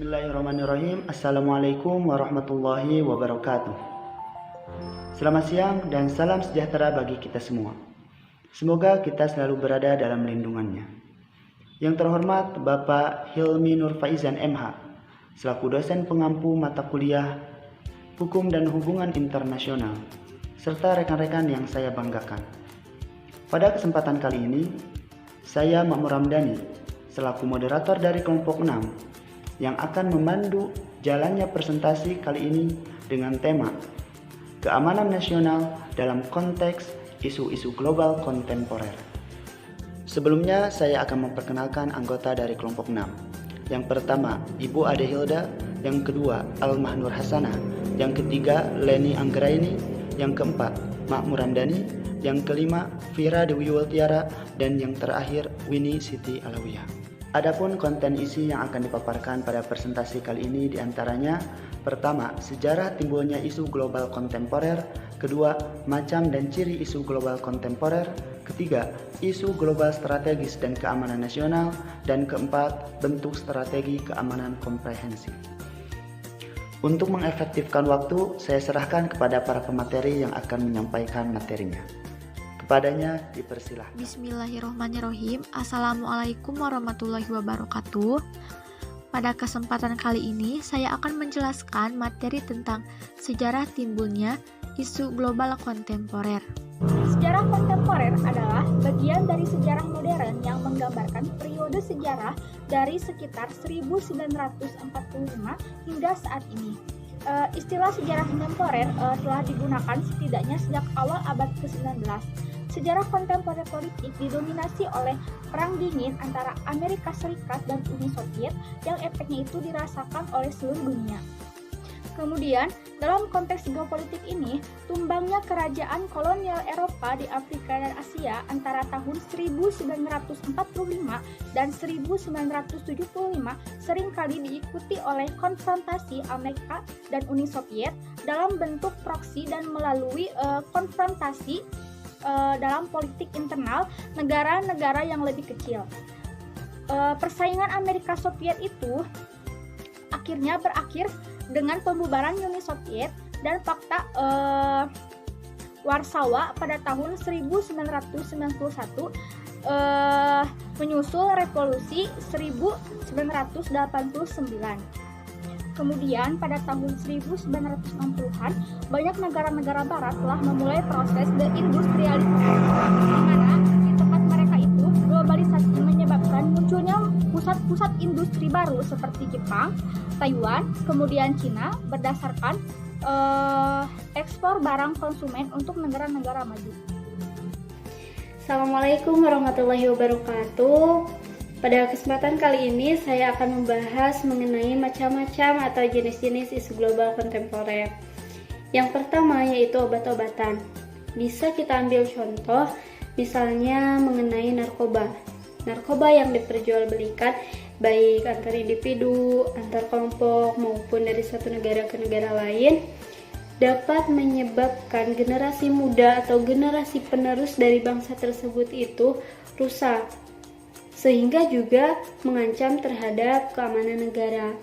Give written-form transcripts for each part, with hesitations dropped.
Bismillahirrahmanirrahim. Assalamualaikum warahmatullahi wabarakatuh. Selamat siang dan salam sejahtera bagi kita semua. Semoga kita selalu berada dalam lindungannya. Yang terhormat Bapak Hilmi Nur Faizan MH, selaku dosen pengampu mata kuliah Hukum dan Hubungan Internasional, serta rekan-rekan yang saya banggakan. Pada kesempatan kali ini, saya Makmur Ramdhani, selaku moderator dari kelompok 6, yang akan memandu jalannya presentasi kali ini dengan tema Keamanan Nasional dalam Konteks Isu-isu Global Kontemporer. Sebelumnya saya akan memperkenalkan anggota dari kelompok 6. Yang pertama, Ibu Ade Hilda, yang kedua, Almah Nur Hasanah, yang ketiga, Leni Anggraini, yang keempat, Makmur Ramdhani, yang kelima, Vira Dewi Waltiara, dan yang terakhir, Winnie Siti Alawiyah. Adapun konten isi yang akan dipaparkan pada presentasi kali ini diantaranya: pertama, sejarah timbulnya isu global kontemporer; kedua, macam dan ciri isu global kontemporer; ketiga, isu global strategis dan keamanan nasional; dan keempat, bentuk strategi keamanan komprehensif. Untuk mengefektifkan waktu, saya serahkan kepada para pemateri yang akan menyampaikan materinya. Kepadanya dipersilahkan. Bismillahirrohmanirrohim. Assalamualaikum warahmatullahi wabarakatuh. Pada kesempatan kali ini saya akan menjelaskan materi tentang sejarah timbulnya isu global kontemporer. Sejarah kontemporer adalah bagian dari sejarah modern yang menggambarkan periode sejarah dari sekitar 1945 hingga saat ini. Istilah sejarah kontemporer telah digunakan setidaknya sejak awal abad ke-19. Sejarah kontemporer politik didominasi oleh Perang Dingin antara Amerika Serikat dan Uni Soviet yang efeknya itu dirasakan oleh seluruh dunia. Kemudian, dalam konteks geopolitik ini, tumbangnya kerajaan kolonial Eropa di Afrika dan Asia antara tahun 1945 dan 1975 seringkali diikuti oleh konfrontasi Amerika dan Uni Soviet dalam bentuk proksi dan melalui konfrontasi dalam politik internal negara-negara yang lebih kecil. Persaingan Amerika Soviet itu akhirnya berakhir dengan pembubaran Uni Soviet dan Fakta Warsawa pada tahun 1991 menyusul revolusi 1989. Kemudian pada tahun 1960-an, banyak negara-negara barat telah memulai proses deindustrialisasi, di mana di tempat mereka itu globalisasi menyebabkan munculnya pusat-pusat industri baru seperti Jepang, Taiwan, kemudian Cina berdasarkan ekspor barang konsumen untuk negara-negara maju. Assalamualaikum warahmatullahi wabarakatuh. Pada kesempatan kali ini saya akan membahas mengenai macam-macam atau jenis-jenis isu global kontemporer. Yang pertama yaitu obat-obatan. Bisa kita ambil contoh, misalnya mengenai narkoba. Narkoba yang diperjualbelikan baik antar individu, antar kelompok maupun dari satu negara ke negara lain dapat menyebabkan generasi muda atau generasi penerus dari bangsa tersebut itu rusak, sehingga juga mengancam terhadap keamanan negara.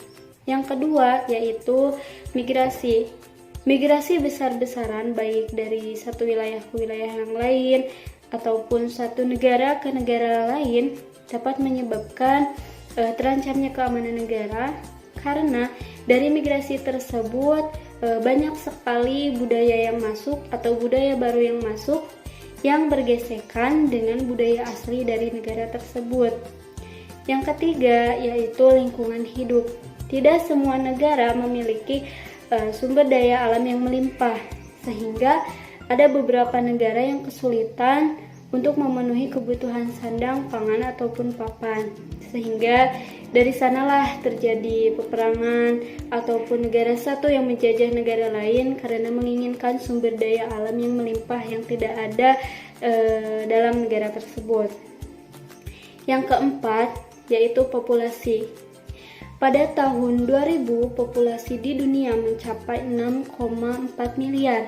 Yang kedua yaitu migrasi. Migrasi besar-besaran baik dari satu wilayah ke wilayah yang lain ataupun satu negara ke negara lain dapat menyebabkan terancamnya keamanan negara, karena dari migrasi tersebut banyak sekali budaya yang masuk atau budaya baru yang masuk yang bergesekan dengan budaya asli dari negara tersebut. Yang ketiga yaitu lingkungan hidup. Tidak semua negara memiliki sumber daya alam yang melimpah, sehingga ada beberapa negara yang kesulitan untuk memenuhi kebutuhan sandang, pangan, ataupun papan. Sehingga dari sanalah terjadi peperangan ataupun negara satu yang menjajah negara lain karena menginginkan sumber daya alam yang melimpah yang tidak ada dalam negara tersebut. Yang keempat yaitu populasi. Pada tahun 2000 populasi di dunia mencapai 6,4 miliar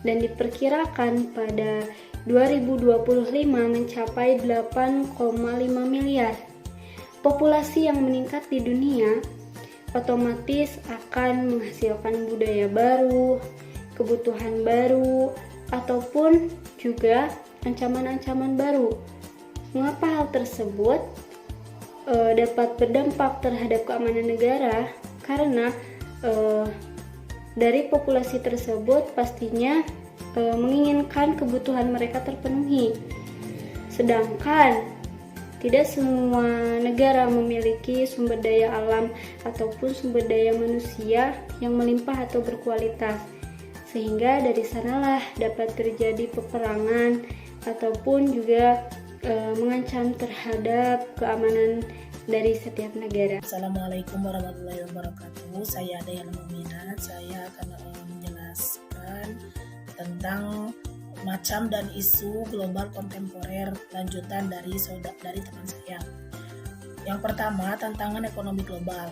dan diperkirakan pada 2025 mencapai 8,5 miliar. Populasi yang meningkat di dunia otomatis akan menghasilkan budaya baru, kebutuhan baru, ataupun juga ancaman-ancaman baru. Mengapa hal tersebut dapat berdampak terhadap keamanan negara? Karena dari populasi tersebut pastinya menginginkan kebutuhan mereka terpenuhi. Sedangkan tidak semua negara memiliki sumber daya alam ataupun sumber daya manusia yang melimpah atau berkualitas. Sehingga dari sanalah dapat terjadi peperangan ataupun juga mengancam terhadap keamanan dari setiap negara. Assalamualaikum warahmatullahi wabarakatuh. Saya Dayana Muminat. Saya akan menjelaskan tentang macam dan isu global kontemporer lanjutan dari teman saya. Yang pertama, tantangan ekonomi global.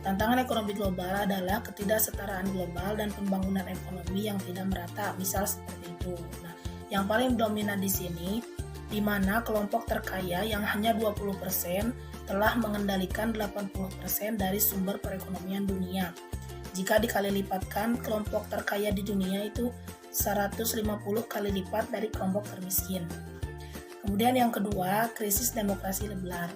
Tantangan ekonomi global adalah ketidaksetaraan global dan pembangunan ekonomi yang tidak merata, misal seperti itu. Nah, yang paling dominan di sini di mana kelompok terkaya yang hanya 20% telah mengendalikan 80% dari sumber perekonomian dunia. Jika dikali lipatkan, kelompok terkaya di dunia itu 150 kali lipat dari kelompok termiskin. Kemudian yang kedua, krisis demokrasi liberal.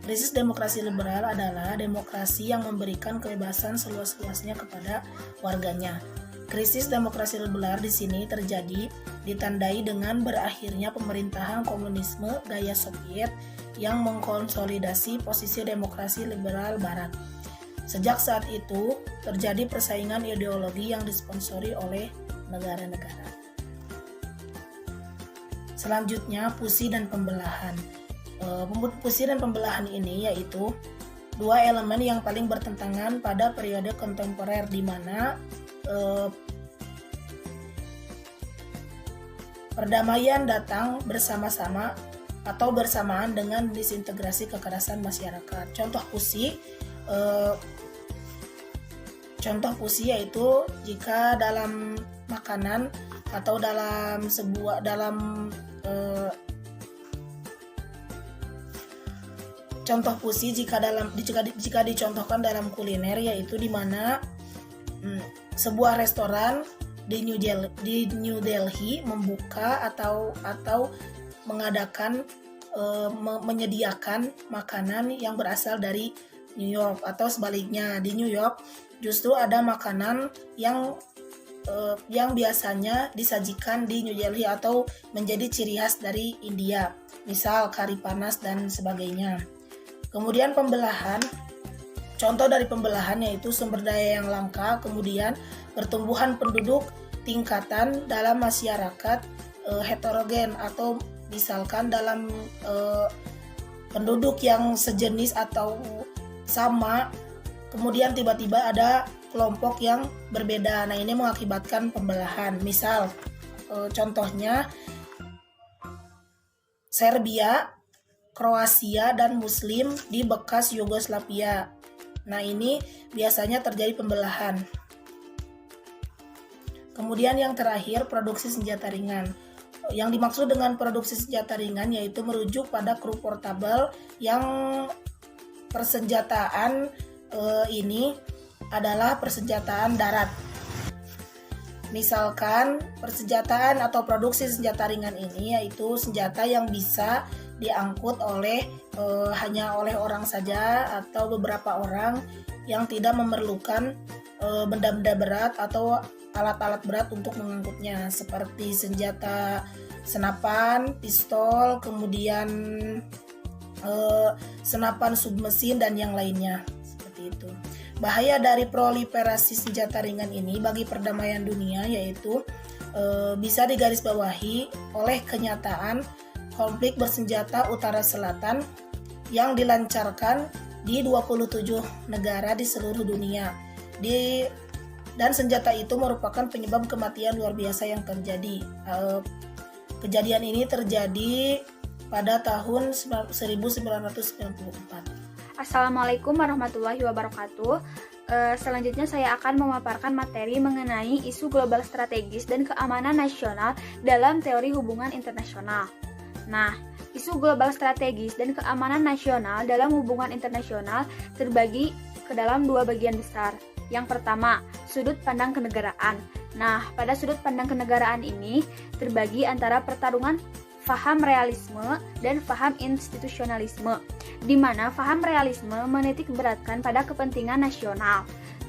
Krisis demokrasi liberal adalah demokrasi yang memberikan kebebasan seluas-luasnya kepada warganya. Krisis demokrasi liberal di sini terjadi ditandai dengan berakhirnya pemerintahan komunisme gaya Soviet yang mengkonsolidasi posisi demokrasi liberal barat. Sejak saat itu, terjadi persaingan ideologi yang disponsori oleh negara-negara. Selanjutnya, fusi dan pembelahan. Fusi dan pembelahan ini yaitu dua elemen yang paling bertentangan pada periode kontemporer di mana perdamaian datang bersama-sama atau bersamaan dengan disintegrasi kekerasan masyarakat. Contoh fusi yaitu jika dalam makanan atau jika dicontohkan dalam kuliner, yaitu di mana sebuah restoran di New Delhi membuka atau mengadakan menyediakan makanan yang berasal dari New York, atau sebaliknya di New York justru ada makanan yang biasanya disajikan di New Delhi atau menjadi ciri khas dari India, misal kari panas dan sebagainya. Kemudian pembelahan, contoh dari pembelahan yaitu sumber daya yang langka, kemudian pertumbuhan penduduk tingkatan dalam masyarakat heterogen, atau misalkan dalam penduduk yang sejenis atau sama, kemudian tiba-tiba ada kelompok yang berbeda. Nah, ini mengakibatkan pembelahan. Misal contohnya Serbia, Kroasia, dan Muslim di bekas Yugoslavia. Nah, ini biasanya terjadi pembelahan. Kemudian yang terakhir, produksi senjata ringan. Yang dimaksud dengan produksi senjata ringan yaitu merujuk pada kru portabel yang persenjataan ini adalah persenjataan darat. Misalkan persenjataan atau produksi senjata ringan ini yaitu senjata yang bisa diangkut hanya oleh orang saja atau beberapa orang yang tidak memerlukan benda-benda berat atau alat-alat berat untuk mengangkutnya, seperti senjata senapan, pistol, kemudian senapan submesin dan yang lainnya, seperti itu. Bahaya dari proliferasi senjata ringan ini bagi perdamaian dunia yaitu bisa digarisbawahi oleh kenyataan konflik bersenjata utara selatan yang dilancarkan di 27 negara di seluruh dunia. Dan senjata itu merupakan penyebab kematian luar biasa yang terjadi. Kejadian ini terjadi pada tahun 1994. Assalamualaikum warahmatullahi wabarakatuh. Selanjutnya saya akan memaparkan materi mengenai isu global strategis dan keamanan nasional dalam teori hubungan internasional. Nah, isu global strategis dan keamanan nasional dalam hubungan internasional terbagi ke dalam dua bagian besar. Yang pertama, sudut pandang kenegaraan. Nah, pada sudut pandang kenegaraan ini terbagi antara pertarungan faham realisme dan faham institusionalisme, di mana faham realisme menitik beratkan pada kepentingan nasional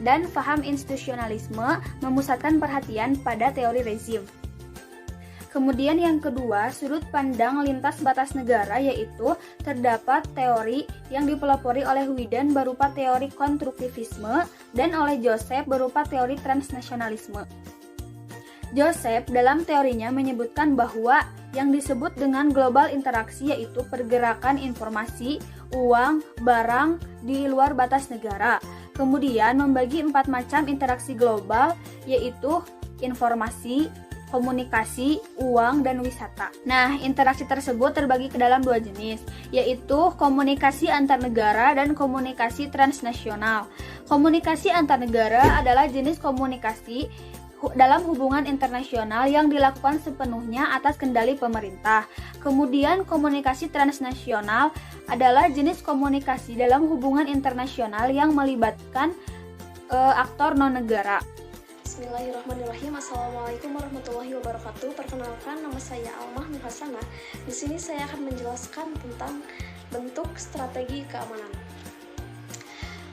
dan faham institusionalisme memusatkan perhatian pada teori rezim. Kemudian yang kedua, sudut pandang lintas batas negara, yaitu terdapat teori yang dipelopori oleh Whedon berupa teori konstruktivisme dan oleh Joseph berupa teori transnasionalisme. Joseph dalam teorinya menyebutkan bahwa yang disebut dengan global interaksi yaitu pergerakan informasi, uang, barang di luar batas negara. Kemudian membagi 4 macam interaksi global yaitu informasi, komunikasi, uang, dan wisata. Nah, interaksi tersebut terbagi ke dalam 2 jenis, yaitu komunikasi antar negara dan komunikasi transnasional. Komunikasi antar negara adalah jenis komunikasi dalam hubungan internasional yang dilakukan sepenuhnya atas kendali pemerintah. Kemudian komunikasi transnasional adalah jenis komunikasi dalam hubungan internasional yang melibatkan aktor non-negara. Bismillahirrahmanirrahim. Assalamualaikum warahmatullahi wabarakatuh. Perkenalkan, nama saya Almah Nuhasana. Di sini saya akan menjelaskan tentang bentuk strategi keamanan.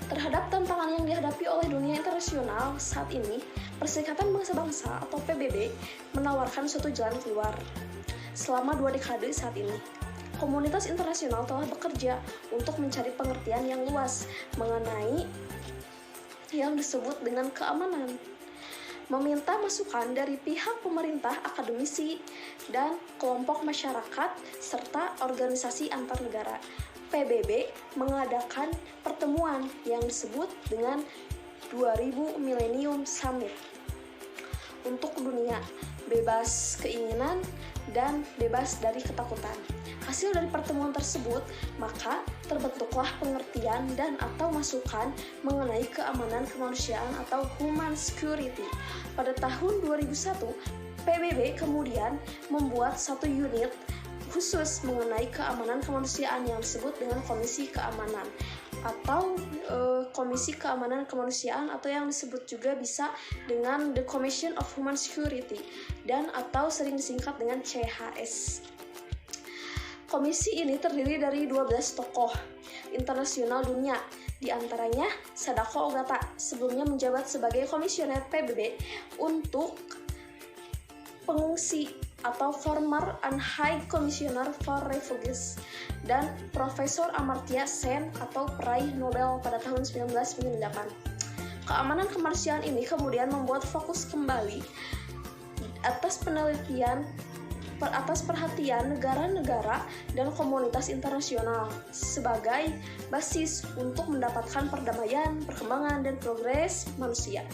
Terhadap tantangan yang dihadapi oleh dunia internasional saat ini, Perserikatan Bangsa-Bangsa atau PBB menawarkan suatu jalan keluar. Selama 2 dekade saat ini, komunitas internasional telah bekerja untuk mencari pengertian yang luas mengenai yang disebut dengan keamanan, meminta masukan dari pihak pemerintah, akademisi, dan kelompok masyarakat, serta organisasi antar negara. PBB mengadakan pertemuan yang disebut dengan 2000 Millennium Summit untuk dunia bebas keinginan dan bebas dari ketakutan. Hasil dari pertemuan tersebut, maka terbentuklah pengertian dan atau masukan mengenai keamanan kemanusiaan atau human security. Pada tahun 2001, PBB kemudian membuat satu unit khusus mengenai keamanan kemanusiaan yang disebut dengan Komisi Keamanan atau Komisi Keamanan Kemanusiaan, atau yang disebut juga bisa dengan The Commission of Human Security dan atau sering disingkat dengan CHS. Komisi ini terdiri dari 12 tokoh internasional dunia, di antaranya Sadako Ogata, sebelumnya menjabat sebagai komisioner PBB untuk pengungsi atau Former and High Commissioner for Refugees, dan Profesor Amartya Sen atau peraih Nobel pada tahun 1998. Keamanan kemanusiaan ini kemudian membuat fokus kembali atas penelitian atas perhatian negara-negara dan komunitas internasional sebagai basis untuk mendapatkan perdamaian, perkembangan, dan progres manusia.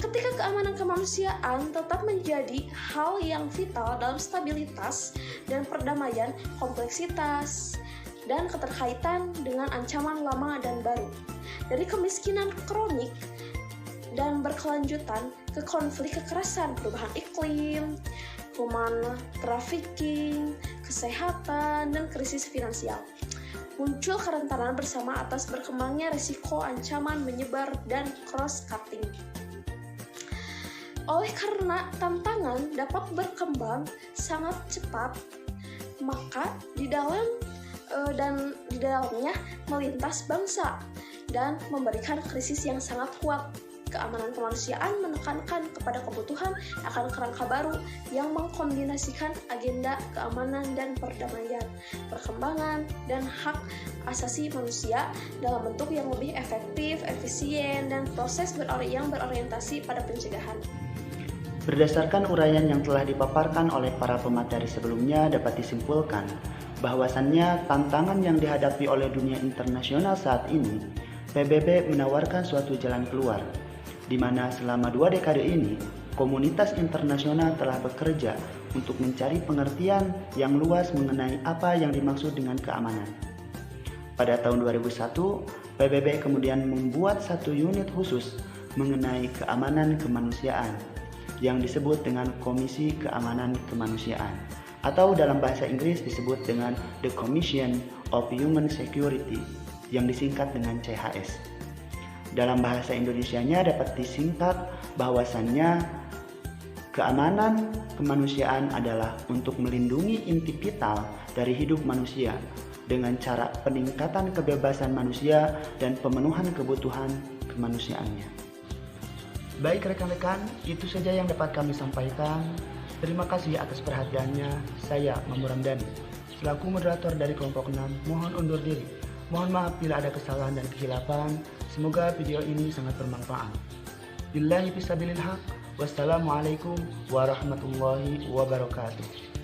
Ketika keamanan kemanusiaan tetap menjadi hal yang vital dalam stabilitas dan perdamaian, kompleksitas, dan keterkaitan dengan ancaman lama dan baru. Dari kemiskinan kronik dan berkelanjutan ke konflik kekerasan, perubahan iklim, human trafficking, kesehatan, dan krisis finansial. Muncul kerentanan bersama atas berkembangnya risiko ancaman menyebar dan cross-cutting. Oleh karena tantangan dapat berkembang sangat cepat, maka di dalamnya melintas bangsa dan memberikan krisis yang sangat kuat. Keamanan kemanusiaan menekankan kepada kebutuhan akan kerangka baru yang mengkombinasikan agenda keamanan dan perdamaian, perkembangan, dan hak asasi manusia dalam bentuk yang lebih efektif, efisien, dan proses yang berorientasi pada pencegahan. Berdasarkan uraian yang telah dipaparkan oleh para pemateri sebelumnya, dapat disimpulkan bahwasannya tantangan yang dihadapi oleh dunia internasional saat ini, PBB menawarkan suatu jalan keluar, di mana selama 2 dekade ini, komunitas internasional telah bekerja untuk mencari pengertian yang luas mengenai apa yang dimaksud dengan keamanan. Pada tahun 2001, PBB kemudian membuat satu unit khusus mengenai keamanan kemanusiaan yang disebut dengan Komisi Keamanan Kemanusiaan atau dalam bahasa Inggris disebut dengan The Commission of Human Security yang disingkat dengan CHS. Dalam bahasa Indonesianya dapat disingkat bahwasannya keamanan kemanusiaan adalah untuk melindungi inti vital dari hidup manusia dengan cara peningkatan kebebasan manusia dan pemenuhan kebutuhan kemanusiaannya. Baik rekan-rekan, itu saja yang dapat kami sampaikan. Terima kasih atas perhatiannya. Saya Mamu Ramdhani, selaku moderator dari kelompok 6, mohon undur diri. Mohon maaf bila ada kesalahan dan kekhilafan. Semoga video ini sangat bermanfaat. Billahi fisabilil haq. Wassalamualaikum warahmatullahi wabarakatuh.